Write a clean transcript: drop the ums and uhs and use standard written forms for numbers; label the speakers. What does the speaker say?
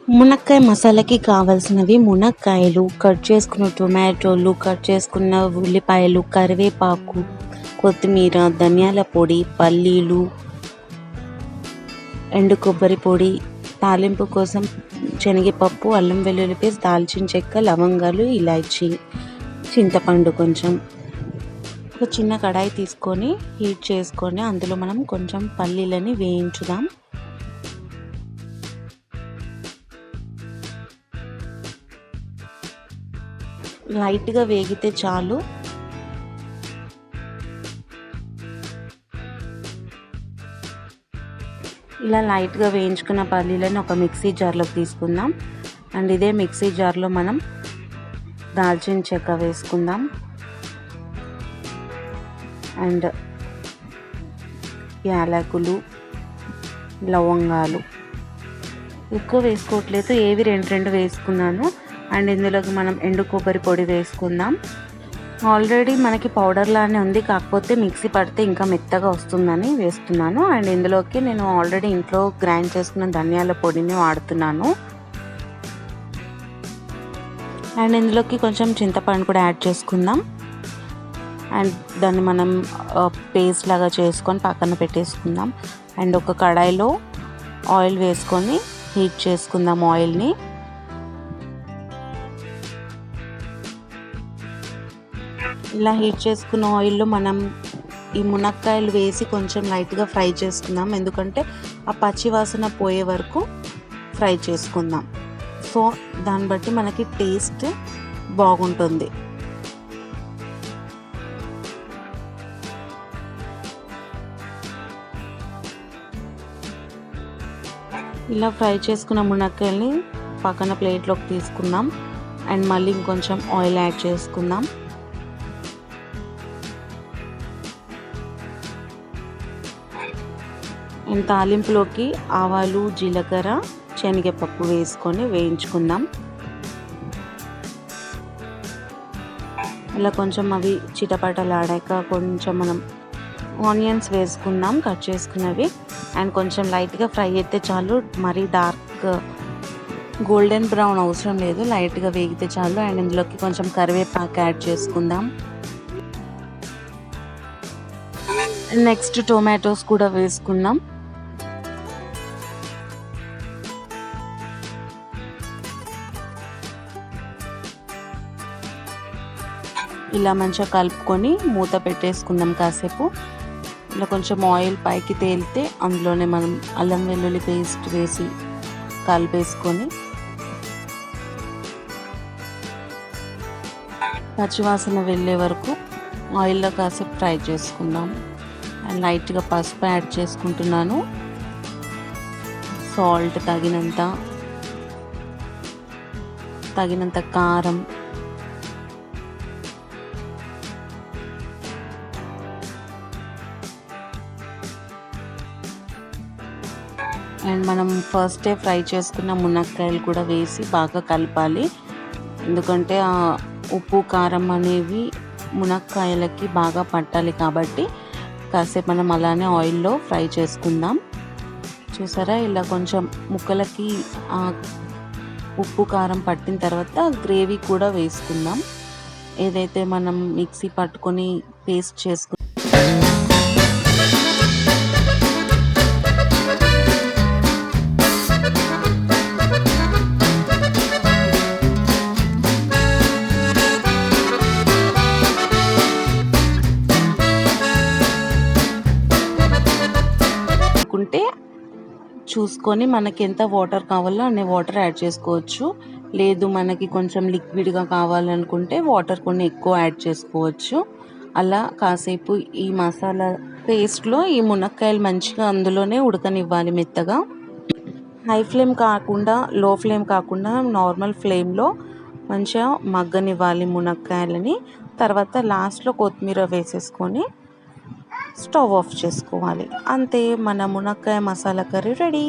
Speaker 1: మునక్కాయ మసాలాకి కావాల్సినవి మునక్కాయలు, కట్ చేసుకున్న టొమాటోలు, కట్ చేసుకున్న ఉల్లిపాయలు, కరివేపాకు, కొత్తిమీర, ధనియాల పొడి, పల్లీలు, ఎండు కొబ్బరి పొడి, తాలింపు కోసం శనగపప్పు, అల్లం వెల్లుల్లి పేస్ట్, దాల్చిన చెక్క, లవంగాలు, ఇలాచీ, చింతపండు కొంచెం. ఒక చిన్న కడాయి తీసుకొని హీట్ చేసుకొని అందులో మనం కొంచెం పల్లీలని వేయించుదాం. లైట్గా వేగితే చాలు. ఇలా లైట్గా వేయించుకున్న పల్లీలను ఒక మిక్సీ జార్లోకి తీసుకుందాం. అండ్ ఇదే మిక్సీ జార్లో మనం దాల్చిన చెక్క వేసుకుందాం. అండ్ యాలకులు, లవంగాలు ఎక్కువ వేసుకోవట్లేదు, ఏవి రెండు వేసుకున్నాను. అండ్ ఇందులోకి మనం ఎండు కొబ్బరి పొడి వేసుకుందాం. ఆల్రెడీ మనకి పౌడర్ లానే ఉంది, కాకపోతే మిక్సీ పడితే ఇంకా మెత్తగా వస్తుందని వేస్తున్నాను. అండ్ ఇందులోకి నేను ఆల్రెడీ ఇంట్లో గ్రైండ్ చేసుకున్న ధనియాల పొడిని వాడుతున్నాను. అండ్ ఇందులోకి కొంచెం చింతపండు కూడా యాడ్ చేసుకుందాం. అండ్ దాన్ని మనం పేస్ట్ లాగా చేసుకొని పక్కన పెట్టేసుకుందాం. అండ్ ఒక కడాయిలో ఆయిల్ వేసుకొని హీట్ చేసుకుందాం. ఆయిల్ని ఇలా హీట్ చేసుకున్న ఆయిల్లో మనం ఈ మునక్కాయలు వేసి కొంచెం లైట్గా ఫ్రై చేసుకుందాం. ఎందుకంటే ఆ పచ్చి వాసన పోయే వరకు ఫ్రై చేసుకుందాం. సో దాన్ని బట్టి మనకి టేస్ట్ బాగుంటుంది. ఇలా ఫ్రై చేసుకున్న మునక్కాయల్ని పక్కన ప్లేట్లోకి తీసుకుందాం. అండ్ మళ్ళీ ఇంకొంచెం ఆయిల్ యాడ్ చేసుకుందాం. అండ్ తాలింపులోకి ఆవాలు, జీలకర్ర, శనగపప్పు వేసుకొని వేయించుకుందాం. ఇలా కొంచెం అవి చిటపటలాడాక కొంచెం మనం ఆనియన్స్ వేసుకుందాం, కట్ చేసుకున్నవి. అండ్ కొంచెం లైట్గా ఫ్రై అయితే చాలు, మరీ డార్క్ గోల్డెన్ బ్రౌన్ అవసరం లేదు, లైట్గా వేగితే చాలు. అండ్ ఇందులోకి కొంచెం కరివేపాకు యాడ్ చేసుకుందాం. నెక్స్ట్ టొమాటోస్ కూడా వేసుకుందాం. ఇలా మంచిగా కలుపుకొని మూత పెట్టేసుకుందాం కాసేపు. ఇలా కొంచెం ఆయిల్ పైకి తేలితే అందులోనే మనం అల్లం వెల్లుల్లి పేస్ట్ వేసి కలిపేసుకొని పచ్చివాసన వెళ్ళే వరకు ఆయిల్లో కాసేపు ఫ్రై చేసుకుందాం. అండ్ లైట్గా పసుపు యాడ్ చేసుకుంటున్నాను. సాల్ట్ తగినంత కారం, అండ్ మనం ఫస్టే ఫ్రై చేసుకున్న మునక్కాయలు కూడా వేసి బాగా కలపాలి. ఎందుకంటే ఆ ఉప్పు కారం అనేవి మునక్కాయలకి బాగా పట్టాలి కాబట్టి కాసేపు మనం అలానే ఆయిల్లో ఫ్రై చేసుకుందాం. చూసారా, ఇలా కొంచెం ముక్కలకి ఉప్పు కారం పట్టిన తర్వాత గ్రేవీ కూడా వేసుకుందాం. ఏదైతే మనం మిక్సీ పట్టుకొని పేస్ట్ చేసుకున్నాం చూసుకొని మనకి ఎంత వాటర్ కావాలో అన్ని వాటర్ యాడ్ చేసుకోవచ్చు. లేదు మనకి కొంచెం లిక్విడ్గా కావాలనుకుంటే వాటర్ కొన్ని ఎక్కువ యాడ్ చేసుకోవచ్చు. అలా కాసేపు ఈ మసాలా పేస్ట్లో ఈ మునక్కాయలు మంచిగా అందులోనే ఉడకనివ్వాలి మెత్తగా. హై ఫ్లేమ్ కాకుండా, లో ఫ్లేమ్ కాకుండా నార్మల్ ఫ్లేమ్లో మంచిగా మగ్గనివ్వాలి మునక్కాయలని. తర్వాత లాస్ట్లో కొత్తిమీర వేసేసుకొని స్టవ్ ఆఫ్ చేసుకోవాలి. అంతే, మన మునక్కాయ మసాలా కర్రీ రెడీ.